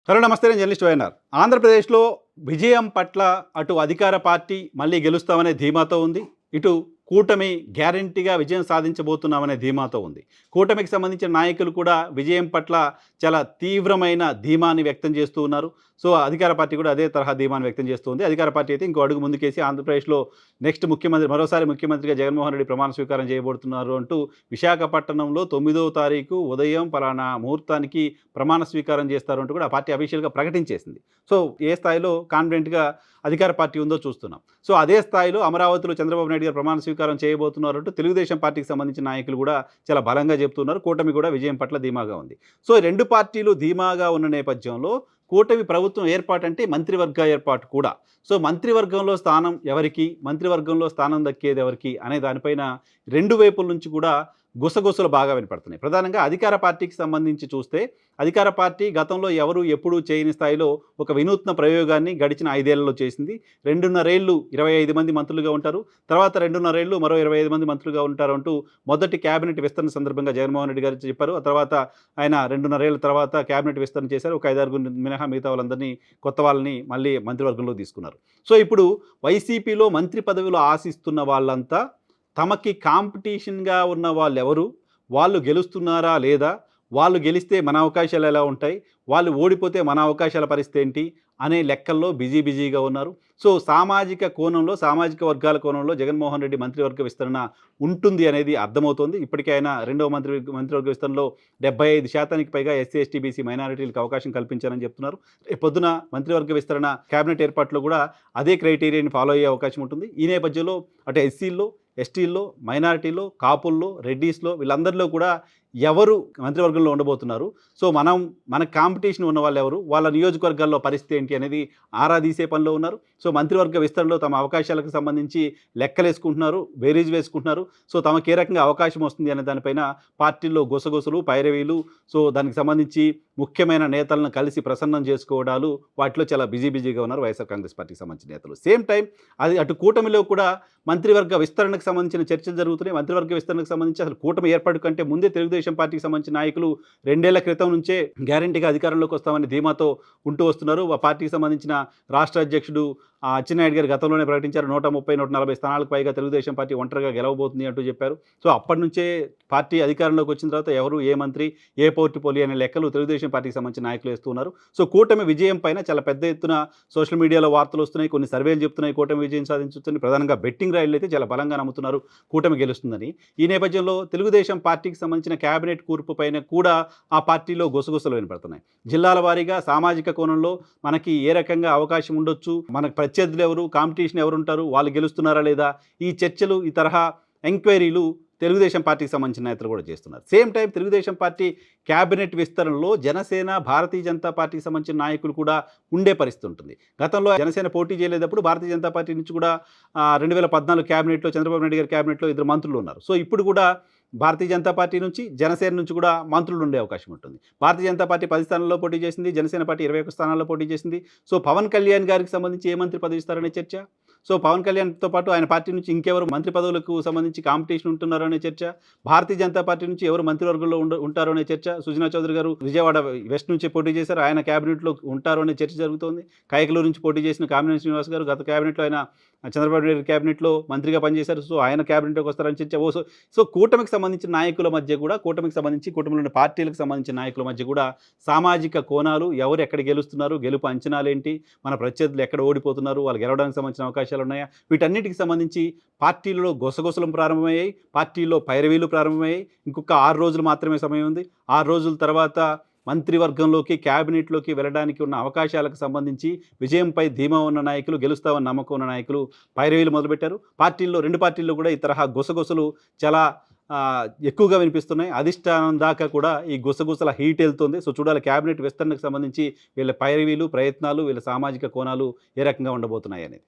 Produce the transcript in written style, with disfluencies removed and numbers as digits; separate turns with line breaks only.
Hello నమస్తే, నేను journalist YNR. ఆంధ్రప్రదేశ్లో విజయం పట్ల అటు అధికార పార్టీ మళ్ళీ గెలుస్తామనే ధీమాతో ఉంది. ఇటు కూటమి గ్యారంటీగా విజయం సాధించబోతున్నామనే ధీమాతో ఉంది. కూటమికి సంబంధించిన నాయకులు కూడా విజయం పట్ల చాలా తీవ్రమైన ధీమాని వ్యక్తం చేస్తూ ఉన్నారు. సో అధికార పార్టీ కూడా అదే తరహా ధీమాని వ్యక్తం చేస్తూ ఉంది. అధికార పార్టీ అయితే ఇంకో అడుగు ముందుకేసి ఆంధ్రప్రదేశ్లో నెక్స్ట్ ముఖ్యమంత్రి మరోసారి ముఖ్యమంత్రిగా జగన్మోహన్ రెడ్డి ప్రమాణ స్వీకారం చేయబోతున్నారు అంటూ విశాఖపట్నంలో 9వ తారీఖు ఉదయం పలానా ముహూర్తానికి ప్రమాణ స్వీకారం చేస్తారు అంటూ కూడా ఆ పార్టీ అఫీషియల్గా ప్రకటించేసింది. సో ఏ స్థాయిలో కాన్ఫిడెంట్గా అధికార పార్టీ ఉందో చూస్తున్నాం. సో అదే స్థాయిలో అమరావతిలో చంద్రబాబు నాయుడు గారు ప్రమాణ స్వీకారం చేయబోతున్నారు అంటూ తెలుగుదేశం పార్టీకి సంబంధించిన నాయకులు కూడా చాలా బలంగా చెప్తున్నారు. కూటమి కూడా విజయం పట్ల ధీమాగా ఉంది. సో రెండు పార్టీలు ధీమాగా ఉన్న నేపథ్యంలో కూటమి ప్రభుత్వం ఏర్పాటంటే మంత్రివర్గ ఏర్పాటు కూడా. సో మంత్రివర్గంలో స్థానం ఎవరికి, మంత్రివర్గంలో స్థానం దక్కేది ఎవరికి అనే దానిపైన రెండు వైపుల నుంచి కూడా గుసగుసలు బాగా వినపడుతున్నాయి. ప్రధానంగా అధికార పార్టీకి సంబంధించి చూస్తే అధికార పార్టీ గతంలో ఎవరు ఎప్పుడూ చేయని స్థాయిలో ఒక వినూత్న ప్రయోగాన్ని గడిచిన 5 ఏళ్లలో చేసింది. 2.5 ఏళ్ళు 25 మంది మంత్రులుగా ఉంటారు, తర్వాత 2.5 ఏళ్ళు మరో 25 మంది మంత్రులుగా ఉంటారు అంటూ మొదటి క్యాబినెట్ విస్తరణ సందర్భంగా జగన్మోహన్ రెడ్డి గారు చెప్పారు. ఆ తర్వాత ఆయన 2.5 ఏళ్ల తర్వాత క్యాబినెట్ విస్తరణ చేశారు. ఒక 5-6 మినహా మిగతా వాళ్ళందరినీ కొత్త వాళ్ళని మళ్ళీ మంత్రివర్గంలో తీసుకున్నారు. సో ఇప్పుడు వైసీపీలో మంత్రి పదవిలో ఆశిస్తున్న వాళ్ళంతా తమకి కాంపిటీషన్‌గా ఉన్న వాళ్ళెవరు? వాళ్ళు గెలుస్తున్నారా లేదా? వాళ్ళు గెలిస్తే మన అవకాశాలు ఎలా ఉంటాయి? వాళ్ళు ఓడిపోతే మన అవకాశాల పరిస్థితి ఏంటి? అనే లెక్కల్లో బిజీగా ఉన్నారు. సో సామాజిక కోణంలో, సామాజిక వర్గాల కోణంలో జగన్మోహన్ రెడ్డి మంత్రివర్గ విస్తరణ ఉంటుంది అనేది అర్థమవుతోంది. ఇప్పటికే ఆయన రెండవ మంత్రివర్గ విస్తరణలో 75% పైగా ఎస్సీ, ఎస్టీ, బీసీ మైనారిటీలకు అవకాశం కల్పించారని చెప్తున్నారు. రేపొద్దున మంత్రివర్గ విస్తరణ కేబినెట్ ఏర్పాట్లో కూడా అదే క్రైటీరియాని ఫాలో అయ్యే అవకాశం ఉంటుంది. ఈ నేపథ్యంలో అటు ఎస్సీల్లో, ఎస్టీల్లో, మైనారిటీలో, కాపుల్లో, రెడ్డీస్‌లో వీళ్ళందరిలో కూడా ఎవరు మంత్రివర్గంలో ఉండబోతున్నారు? సో మన కాంపిటీషన్ ఉన్న వాళ్ళెవరు? వాళ్ళ నియోజకవర్గాల్లో పరిస్థితి ఏంటి అనేది ఆరా తీసే పనిలో ఉన్నారు. సో మంత్రివర్గ విస్తరణలో తమ అవకాశాలకు సంబంధించి లెక్కలేసుకుంటున్నారు, బేరీజు వేసుకుంటున్నారు. సో తమకు ఏ రకంగా అవకాశం వస్తుంది అనే దానిపైన పార్టీల్లో గుసగుసలు, పైరవీలు, సో దానికి సంబంధించి ముఖ్యమైన నేతలను కలిసి ప్రసన్నం చేసుకోవడాలు వాటిలో చాలా బిజీగా ఉన్నారు వైఎస్ఆర్ కాంగ్రెస్ పార్టీకి సంబంధించిన నేతలు. సేమ్ టైం అది అటు కూటమిలో కూడా మంత్రివర్గ విస్తరణకు సంబంధించిన చర్చలు జరుగుతున్నాయి. మంత్రివర్గ విస్తరణకు సంబంధించి అసలు కూటమి ఏర్పాటు కంటే ముందే తెలుగుదేశం పార్టీకి సంబంధించిన నాయకులు 2 ఏళ్ల క్రితం నుంచే గ్యారంటీగా అధికారంలోకి వస్తామని ధీమాతో ఉంటూ వస్తున్నారు. ఆ పార్టీకి సంబంధించిన రాష్ట్ర అధ్యక్షుడు అచ్చెన్నాయుడు గారు గతంలోనే ప్రకటించారు. 130, 140 స్థానాలకు పైగా తెలుగుదేశం పార్టీ ఒంటరిగా గెలవబోతుంది అంటూ చెప్పారు. సో అప్పటి నుంచే పార్టీ అధికారంలోకి వచ్చిన తర్వాత ఎవరు, ఏ మంత్రి, ఏ పోర్టుపోలి అనే లెక్కలు తెలుగుదేశం పార్టీకి సంబంధించిన నాయకులు వేస్తూ ఉన్నారు. సో కూటమి విజయం పైన చాలా పెద్ద ఎత్తున సోషల్ మీడియాలో వార్తలు వస్తున్నాయి. కొన్ని సర్వేలు చెప్తున్నాయి కూటమి విజయం సాధించుతుంది. ప్రధానంగా బెట్టింగ్ రాయిలు అయితే చాలా బలంగా నమ్ముతున్నారు కూటమి గెలుస్తుందని. ఈ నేపథ్యంలో తెలుగుదేశం పార్టీకి సంబంధించిన కేబినెట్ కూర్పు పైన కూడా ఆ పార్టీలో గుసగుసలు వినపడుతున్నాయి. జిల్లాల వారీగా సామాజిక కోణంలో మనకి ఏ రకంగా అవకాశం ఉండొచ్చు, మనకు ప్రత్యర్థులు ఎవరు, కాంపిటీషన్ ఎవరు ఉంటారు, వాళ్ళు గెలుస్తున్నారా లేదా, ఈ చర్చలు, ఈ తరహా ఎంక్వైరీలు తెలుగుదేశం పార్టీకి సంబంధించిన నేతలు కూడా చేస్తున్నారు. Same time Telugu Desam party cabinet విస్తరణలో జనసేన, భారతీయ జనతా పార్టీకి సంబంధించిన నాయకులు కూడా ఉండే పరిస్థితి ఉంటుంది. గతంలో జనసేన పోటీ చేయలేదప్పుడు భారతీయ జనతా పార్టీ నుంచి కూడా 2014 క్యాబినెట్లో చంద్రబాబు నాయుడు గారి క్యాబినెట్లో 2 మంత్రులు ఉన్నారు. సో ఇప్పుడు కూడా భారతీయ జనతా పార్టీ నుంచి, జనసేన నుంచి కూడా మంత్రులు ఉండే అవకాశం ఉంటుంది. భారతీయ జనతా పార్టీ 10 స్థానాల్లో పోటీ చేసింది, జనసేన పార్టీ 21 స్థానాల్లో పోటీ చేసింది. సో పవన్ కళ్యాణ్ గారికి సంబంధించి ఏ మంత్రి పదవి ఇస్తారనే చర్చ. సో పవన్ కళ్యాణ్తో పాటు ఆయన పార్టీ నుంచి ఇంకెవరు మంత్రి పదవులకు సంబంధించి కాంపిటీషన్ ఉంటున్నారో అనే చర్చ. భారతీయ జనతా పార్టీ నుంచి ఎవరు మంత్రివర్గంలో ఉంటారో అనే చర్చ. సుజనా చౌదరి గారు విజయవాడ వెస్ట్ నుంచి పోటీ చేశారు, ఆయన క్యాబినెట్లో ఉంటారో అనే చర్చ జరుగుతోంది. కైకలూరు నుంచి పోటీ చేసిన కామినేని శ్రీనివాస్ గారు గత క్యాబినెట్లో ఆయన చంద్రబాబు నాయుడు క్యాబినెట్లో మంత్రిగా పనిచేశారు. సో ఆయన క్యాబినెట్లోకి వస్తారని చర్చ. సో కూటమికి సంబంధించిన నాయకుల మధ్య కూడా, కూటమిలోని పార్టీలకు సంబంధించిన నాయకుల మధ్య కూడా సామాజిక కోణాలు, ఎవరు ఎక్కడ గెలుస్తున్నారు, గెలుపు అంచనాలేంటి, మన ప్రత్యర్థులు ఎక్కడ ఓడిపోతున్నారు, వాళ్ళు గెలవడానికి సంబంధించిన అవకాశాలు ఉన్నాయా, వీటన్నిటికి సంబంధించి పార్టీలలో గుసగుసలు ప్రారంభమయ్యాయి, పార్టీలో పైరవీలు ప్రారంభమయ్యాయి. ఇంకొక 6 రోజులు మాత్రమే సమయం ఉంది. 6 రోజుల తర్వాత మంత్రివర్గంలోకి, క్యాబినెట్లోకి వెళ్ళడానికి ఉన్న అవకాశాలకు సంబంధించి విజయంపై ధీమా ఉన్న నాయకులు, గెలుస్తామని నమ్మకం ఉన్న నాయకులు పైరవీలు మొదలుపెట్టారు. రెండు పార్టీల్లో కూడా ఈ తరహా గుసగుసలు చాలా ఎక్కువగా వినిపిస్తున్నాయి. అధిష్టానం దాకా కూడా ఈ గుసగుసల హీట్ వెళ్తుంది. సో చూడాలి క్యాబినెట్ విస్తరణకు సంబంధించి వీళ్ళ పైరవీలు, ప్రయత్నాలు, వీళ్ళ సామాజిక కోణాలు ఏ రకంగా ఉండబోతున్నాయి అనేది.